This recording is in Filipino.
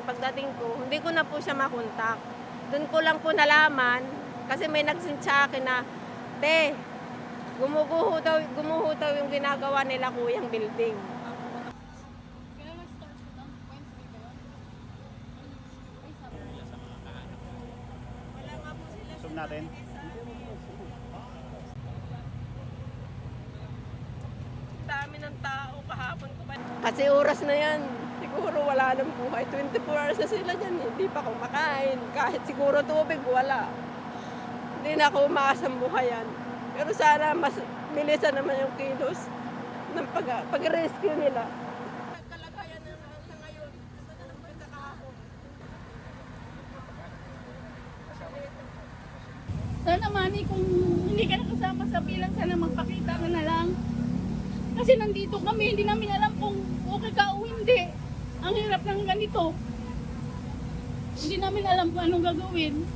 Pagdating ko, hindi ko na po siya makontak. Doon ko lang po nalaman, kasi may nag-send sa akin na, te, gumuho daw yung ginagawa nila kuyang building. Zoom natin. Dami ng tao kahapon ko. Kasi oras na yan. Siguro wala nang buhay. 24 hours na sila dyan. Hindi pa kumakain. Kahit siguro tubig, wala. Hindi na ako makasambuhayan. Pero sana mas bilisan naman yung kilos ng pag-rescue nila. Kalagayan na sa ngayon. Sana mami, kung hindi ka nakasama sa bilang, sana magpakita ka na lang. Kasi nandito kami, hindi namin alam kung okay ka o hindi. Ang hirap ng ganito. Hindi namin alam kung anong gagawin.